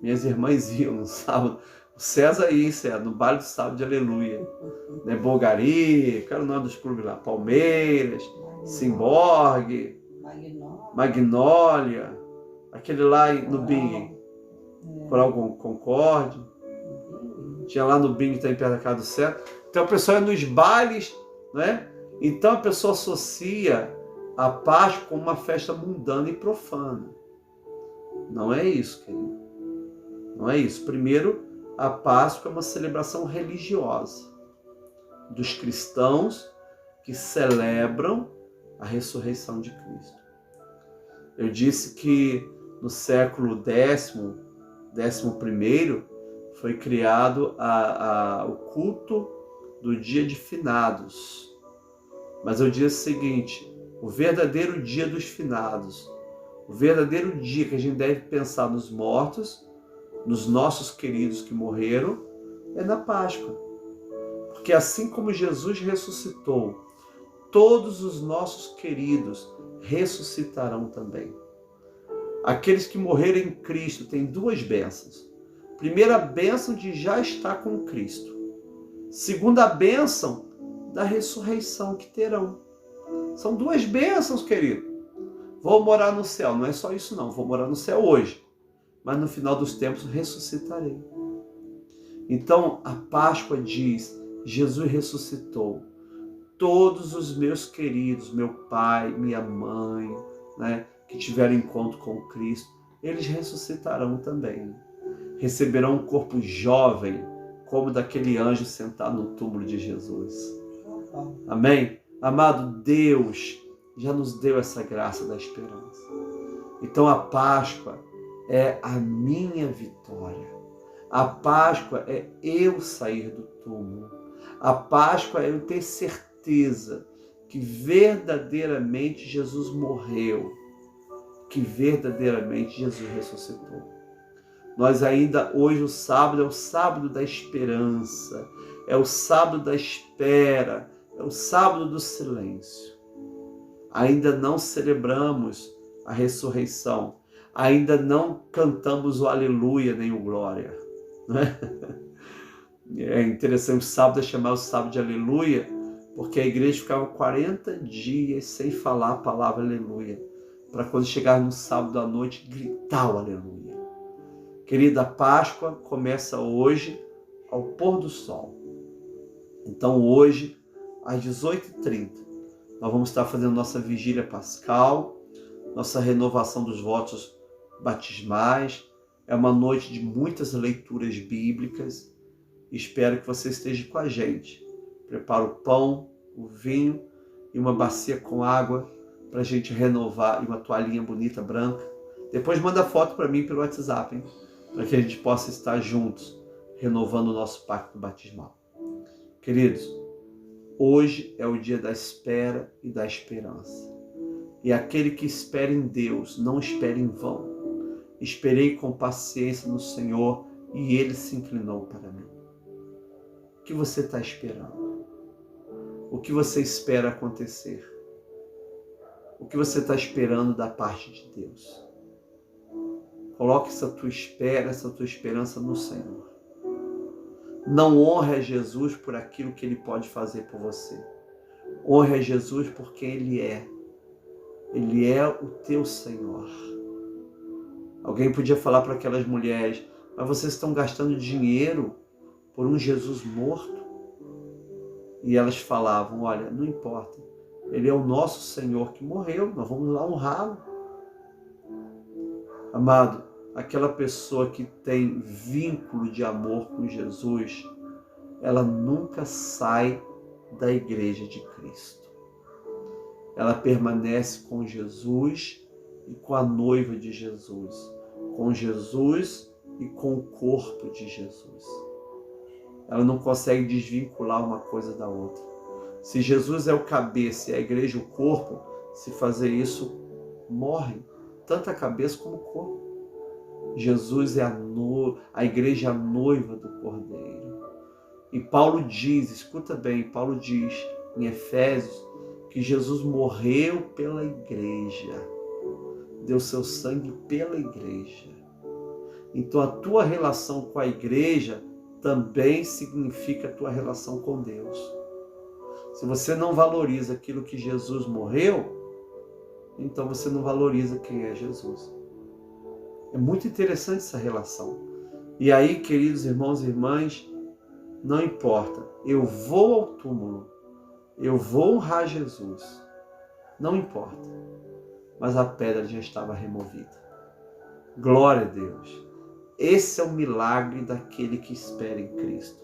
Minhas irmãs iam no sábado. O César ia, no baile do sábado de aleluia. Né? Bulgari, qual era o nome dos clubes lá? Palmeiras, Simborgue, Magnólia, aquele lá no Bing, Coral Concorde. Tinha lá no Bing, também perto da casa do céu. Então a pessoa ia nos bailes, né? Então a pessoa associa a Páscoa com uma festa mundana e profana. Não é isso, querido. Não é isso. Primeiro, a Páscoa é uma celebração religiosa dos cristãos que celebram a ressurreição de Cristo. Eu disse que no século XI, foi criado o culto do dia de finados. Mas eu disse o seguinte, o verdadeiro dia dos finados, o verdadeiro dia que a gente deve pensar nos mortos, nos nossos queridos que morreram, é na Páscoa. Porque assim como Jesus ressuscitou, todos os nossos queridos ressuscitarão também. Aqueles que morreram em Cristo têm 2 bênçãos. Primeira bênção de já estar com Cristo. Segunda bênção da ressurreição que terão. São 2 bênçãos, querido. Vou morar no céu. Não é só isso não. Vou morar no céu hoje. Mas no final dos tempos ressuscitarei. Então a Páscoa diz, Jesus ressuscitou. Todos os meus queridos, meu pai, minha mãe, né, que tiveram encontro com Cristo, eles ressuscitarão também. Receberão um corpo jovem, como daquele anjo sentado no túmulo de Jesus. Amém? Amado, Deus já nos deu essa graça da esperança. Então a Páscoa é a minha vitória. A Páscoa é eu sair do túmulo. A Páscoa é eu ter certeza que verdadeiramente Jesus morreu, que verdadeiramente Jesus ressuscitou. Nós ainda, hoje o sábado é o sábado da esperança, é o sábado da espera, é o sábado do silêncio. Ainda não celebramos a ressurreição, ainda não cantamos o aleluia nem o glória. Né? É interessante, o sábado é chamado o sábado de aleluia, porque a igreja ficava 40 dias sem falar a palavra aleluia, para quando chegar no sábado à noite gritar o aleluia. Querida, a Páscoa começa hoje ao pôr do sol. Então hoje, às 18h30, Nós vamos estar fazendo nossa vigília pascal, nossa renovação dos votos batismais. É uma noite de muitas leituras bíblicas. Espero que você esteja com a gente. Prepara o pão, o vinho e uma bacia com água para a gente renovar, e uma toalhinha bonita branca. Depois manda foto para mim pelo WhatsApp, hein? Para que a gente possa estar juntos, renovando o nosso pacto batismal. Queridos, hoje é o dia da espera e da esperança. E aquele que espera em Deus, não espera em vão. Esperei com paciência no Senhor e Ele se inclinou para mim. O que você está esperando? O que você espera acontecer? O que você está esperando da parte de Deus? Coloque essa tua espera, essa tua esperança no Senhor. Não honre a Jesus por aquilo que Ele pode fazer por você. Honre a Jesus por quem Ele é. Ele é o teu Senhor. Alguém podia falar para aquelas mulheres: mas vocês estão gastando dinheiro por um Jesus morto? E elas falavam: olha, não importa. Ele é o nosso Senhor que morreu, nós vamos lá honrá-lo. Amado, aquela pessoa que tem vínculo de amor com Jesus, ela nunca sai da igreja de Cristo. Ela permanece com Jesus e com a noiva de Jesus, com Jesus e com o corpo de Jesus. Ela não consegue desvincular uma coisa da outra. Se Jesus é o cabeça e a igreja o corpo, se fazer isso, morre, tanto a cabeça como o corpo. Jesus é a igreja, a noiva do Cordeiro. E Paulo diz, escuta bem, Paulo diz em Efésios que Jesus morreu pela igreja, deu seu sangue pela igreja. Então a tua relação com a igreja também significa a tua relação com Deus. Se você não valoriza aquilo que Jesus morreu, então você não valoriza quem é Jesus. É muito interessante essa relação. E aí, queridos irmãos e irmãs, não importa, eu vou ao túmulo, eu vou honrar Jesus, não importa, mas a pedra já estava removida. Glória a Deus. Esse é o milagre daquele que espera em Cristo,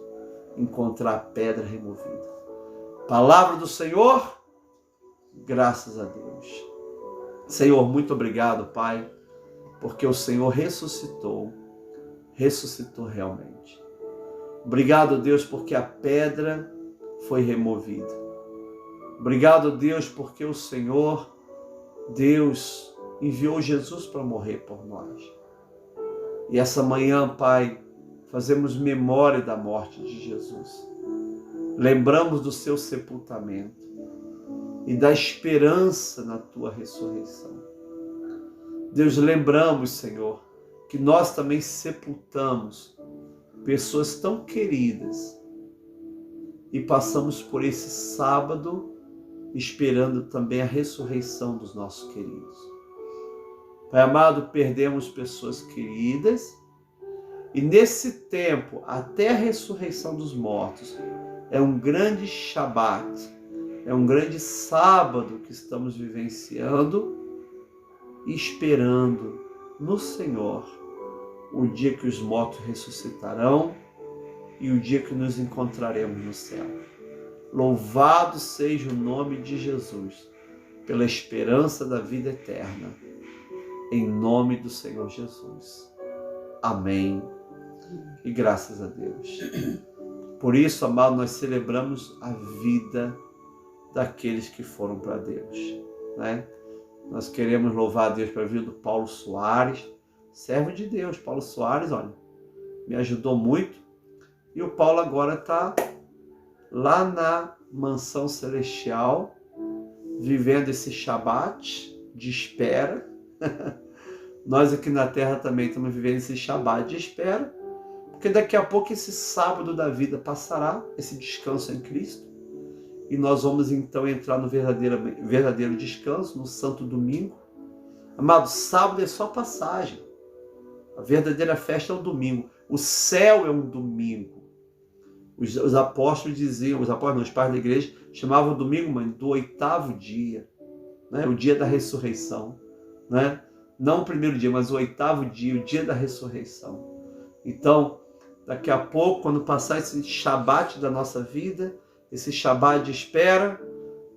encontrar a pedra removida. Palavra do Senhor, graças a Deus. Senhor, muito obrigado, Pai, porque o Senhor ressuscitou realmente. Obrigado, Deus, porque a pedra foi removida. Obrigado, Deus, porque o Senhor, Deus, enviou Jesus para morrer por nós. E essa manhã, Pai, fazemos memória da morte de Jesus. Lembramos do seu sepultamento e da esperança na tua ressurreição. Deus, lembramos, Senhor, que nós também sepultamos pessoas tão queridas e passamos por esse sábado esperando também a ressurreição dos nossos queridos. Pai amado, perdemos pessoas queridas e nesse tempo, até a ressurreição dos mortos, é um grande Shabat, é um grande sábado que estamos vivenciando e esperando no Senhor o dia que os mortos ressuscitarão e o dia que nos encontraremos no céu. Louvado seja o nome de Jesus pela esperança da vida eterna. Em nome do Senhor Jesus. Amém. E graças a Deus. Por isso, amado, nós celebramos a vida daqueles que foram para Deus, né? Nós queremos louvar a Deus pela vida do Paulo Soares, servo de Deus. Paulo Soares, olha, me ajudou muito. E o Paulo agora está lá na mansão celestial, vivendo esse Shabat de espera. Nós aqui na terra também estamos vivendo esse Shabat de espera, porque daqui a pouco esse sábado da vida passará, esse descanso em Cristo, e nós vamos então entrar no verdadeiro descanso, no Santo Domingo. Amado, sábado é só passagem. A verdadeira festa é o domingo. O céu é um domingo. Os apóstolos diziam, os apóstolos, não, os pais da igreja, chamavam o domingo, mãe, do 8º dia, né? O dia da ressurreição, né? Não o primeiro dia, mas o 8º dia, o dia da ressurreição. Então, daqui a pouco, quando passar esse Shabat da nossa vida, esse Shabat de espera,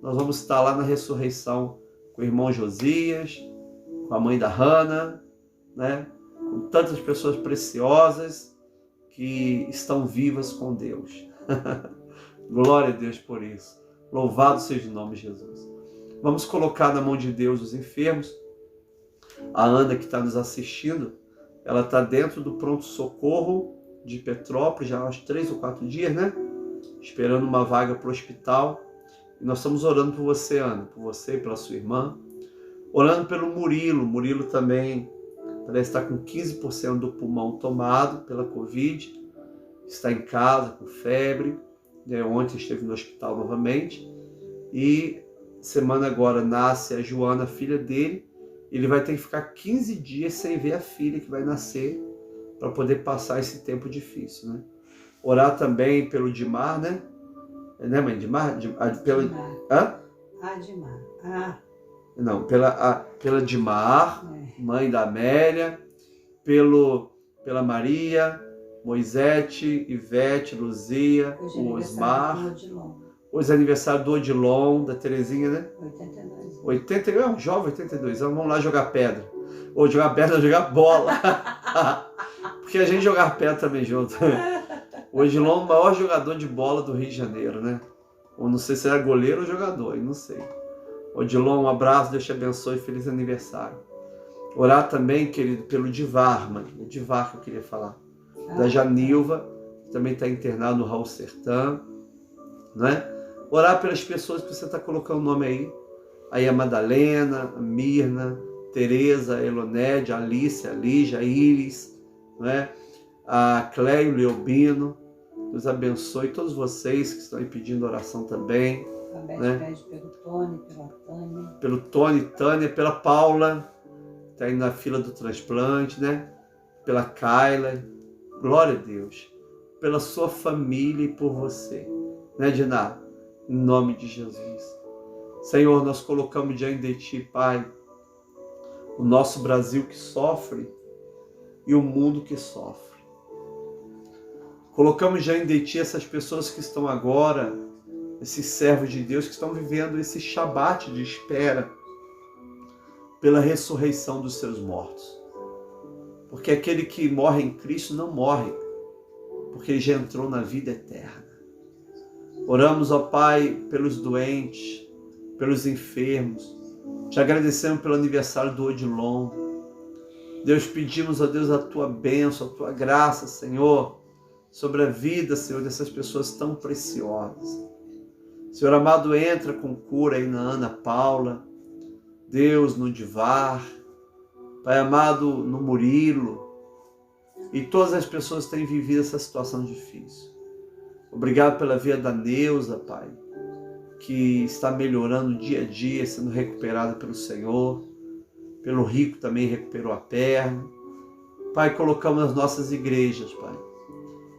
nós vamos estar lá na ressurreição com o irmão Josias, com a mãe da Hannah, né? Com tantas pessoas preciosas que estão vivas com Deus. Glória a Deus por isso. Louvado seja o nome de Jesus. Vamos colocar na mão de Deus os enfermos. A Ana, que está nos assistindo, ela está dentro do pronto-socorro de Petrópolis, já há uns 3 ou 4 dias, né? Esperando uma vaga para o hospital. E nós estamos orando por você, Ana, por você e pela sua irmã. Orando pelo Murilo. Murilo também parece estar com 15% do pulmão tomado pela Covid. Está em casa com febre. Ontem esteve no hospital novamente. E semana agora nasce a Joana, a filha dele. Ele vai ter que ficar 15 dias sem ver a filha que vai nascer para poder passar esse tempo difícil, né? Orar também pelo Dimar, né? Né, mãe? Dimar? Hã?
Dimar.
Não, pela Dimar, mãe da Amélia, pela Maria, Moisete, Ivete, Luzia, o Osmar. Hoje é aniversário do Odilon, da Terezinha, né? 82, é um jovem, 82 anos. Vamos lá jogar pedra. Ou jogar pedra, ou jogar bola. Porque a gente jogar pedra também junto. O Odilon é o maior jogador de bola do Rio de Janeiro, né? Ou não sei se era goleiro ou jogador, não sei. Odilon, um abraço, Deus te abençoe, feliz aniversário. Orar também, querido, pelo Divar, mãe. O Divar que eu queria falar. Da Janilva, que também está internado no Raul Sertã, né? Orar pelas pessoas que você está colocando o nome aí a Madalena, a Mirna, Tereza, a Elonede, a Alice, a Lígia, a Iris, né? A Cleio, Leobino. Deus abençoe todos vocês que estão aí pedindo oração também.
Também né? Pede pelo Tony, pela Tânia.
Pelo Tony, Tânia, pela Paula, que está aí na fila do transplante, né? Pela Kyla. Glória a Deus. Pela sua família e por você. Né, Diná? Em nome de Jesus. Senhor, nós colocamos diante de Ti, Pai, o nosso Brasil que sofre e o mundo que sofre. Colocamos diante de Ti essas pessoas que estão agora, esses servos de Deus que estão vivendo esse Shabat de espera pela ressurreição dos seus mortos. Porque aquele que morre em Cristo não morre, porque ele já entrou na vida eterna. Oramos, ó Pai, pelos doentes, pelos enfermos. Te agradecemos pelo aniversário do Odilon. Deus, pedimos, ó Deus, a Tua bênção, a Tua graça, Senhor, sobre a vida, Senhor, dessas pessoas tão preciosas. Senhor amado, entra com cura aí na Ana Paula, Deus, no Divar, Pai amado, no Murilo, e todas as pessoas que têm vivido essa situação difícil. Obrigado pela vida da Neuza, Pai, que está melhorando dia a dia, sendo recuperada pelo Senhor. Pelo Rico também recuperou a perna. Pai, colocamos as nossas igrejas, Pai,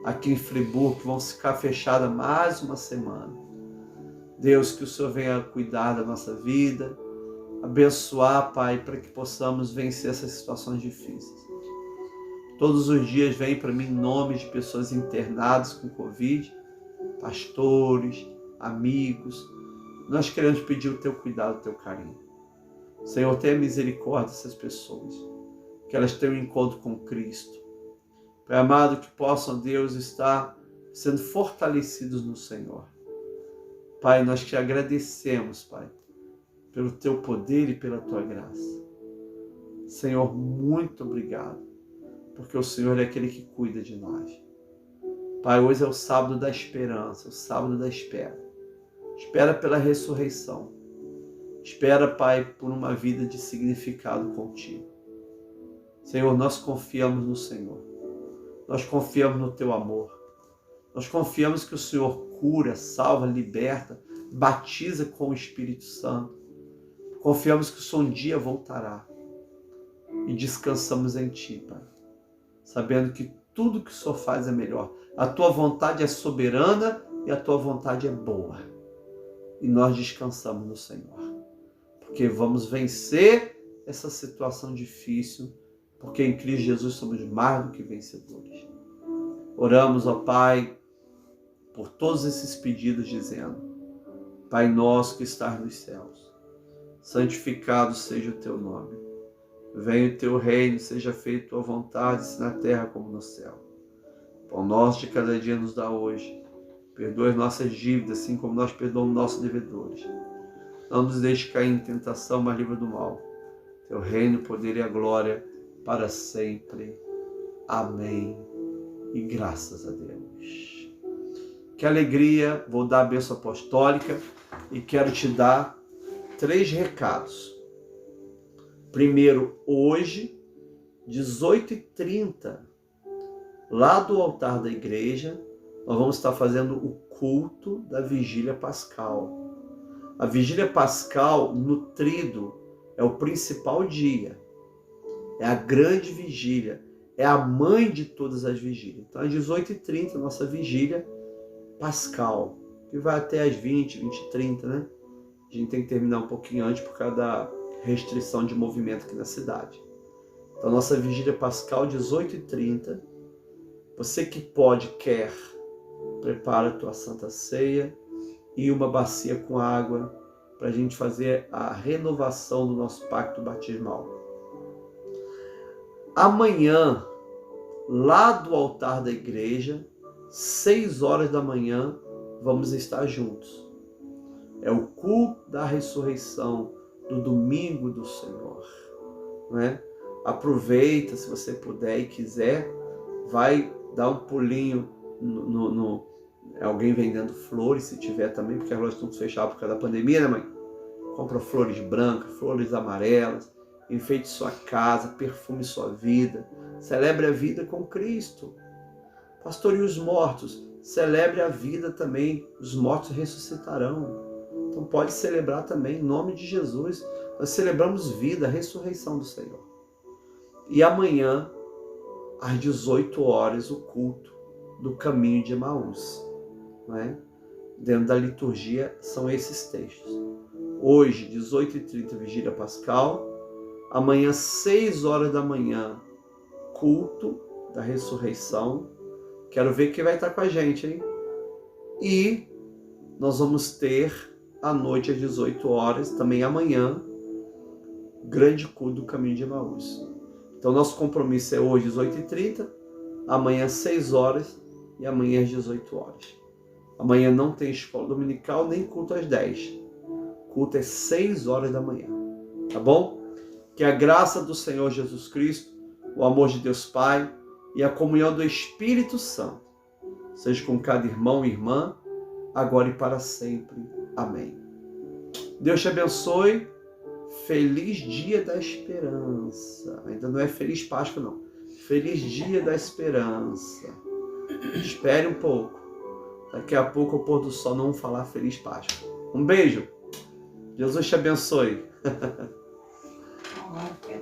aqui em Friburgo, que vão ficar fechadas mais uma semana. Deus, que o Senhor venha cuidar da nossa vida, abençoar, Pai, para que possamos vencer essas situações difíceis. Todos os dias vem para mim nomes de pessoas internadas com Covid, pastores, amigos. Nós queremos pedir o Teu cuidado, o Teu carinho. Senhor, tenha misericórdia dessas pessoas, que elas tenham um encontro com Cristo. Pai amado, que possam, Deus, estar sendo fortalecidos no Senhor. Pai, nós te agradecemos, Pai, pelo Teu poder e pela Tua graça. Senhor, muito obrigado, porque o Senhor é aquele que cuida de nós. Pai, hoje é o sábado da esperança, o sábado da espera. Espera pela ressurreição. Espera, Pai, por uma vida de significado contigo. Senhor, nós confiamos no Senhor. Nós confiamos no Teu amor. Nós confiamos que o Senhor cura, salva, liberta, batiza com o Espírito Santo. Confiamos que o Senhor um dia voltará. E descansamos em Ti, Pai, sabendo que tudo que o Senhor faz é melhor. A tua vontade é soberana e a tua vontade é boa. E nós descansamos no Senhor, porque vamos vencer essa situação difícil, porque em Cristo Jesus somos mais do que vencedores. Oramos, ó Pai, por todos esses pedidos, dizendo: Pai nosso que estás nos céus, santificado seja o teu nome. Venha o teu reino, seja feita a tua vontade, assim na terra como no céu. Pão nosso de cada dia nos dá hoje. Perdoa as nossas dívidas, assim como nós perdoamos nossos devedores. Não nos deixe cair em tentação, mas livra do mal. Teu reino, o poder e a glória para sempre. Amém. E graças a Deus. Que alegria, vou dar a bênção apostólica e quero te dar 3 recados. Primeiro, hoje, 18h30, lá do altar da igreja, nós vamos estar fazendo o culto da Vigília Pascal. A Vigília Pascal, no Tríduo, é o principal dia. É a grande vigília. É a mãe de todas as vigílias. Então, às 18h30, nossa Vigília Pascal, que vai até às 20, 20h30, né? A gente tem que terminar um pouquinho antes por causa da restrição de movimento aqui na cidade. Então, nossa Vigília Pascal, 18h30. Você que pode, quer, prepara a tua Santa Ceia e uma bacia com água para a gente fazer a renovação do nosso pacto batismal. Amanhã, lá do altar da igreja, 6 horas da manhã, vamos estar juntos. É o culto da ressurreição, do domingo do Senhor, né? Aproveita, se você puder e quiser, vai dar um pulinho alguém vendendo flores, se tiver também, porque as lojas estão fechadas por causa da pandemia, né, mãe? Compra flores brancas, flores amarelas, enfeite sua casa, perfume sua vida, celebre a vida com Cristo. Pastor, e os mortos? Celebre a vida também, os mortos ressuscitarão. Então pode celebrar também, em nome de Jesus. Nós celebramos vida, a ressurreição do Senhor. E amanhã, às 18 horas, o culto do caminho de Emaús. Não é? Dentro da liturgia são esses textos. Hoje, 18h30, Vigília Pascal. Amanhã, 6 horas da manhã, culto da ressurreição. Quero ver quem vai estar com a gente, hein? E nós vamos ter, à noite, às 18 horas, também amanhã, grande culto do caminho de Emaús. Então, nosso compromisso é hoje, 18h30, amanhã, 6 horas e amanhã, às 18 horas. Amanhã não tem escola dominical, nem culto às 10. Culto é 6 horas da manhã. Tá bom? Que a graça do Senhor Jesus Cristo, o amor de Deus Pai e a comunhão do Espírito Santo seja com cada irmão e irmã, agora e para sempre. Amém. Deus te abençoe. Feliz Dia da Esperança. Ainda não é Feliz Páscoa, não. Feliz Dia da Esperança. Espere um pouco. Daqui a pouco, ao pôr do sol, não vamos falar Feliz Páscoa. Um beijo. Jesus te abençoe.
Até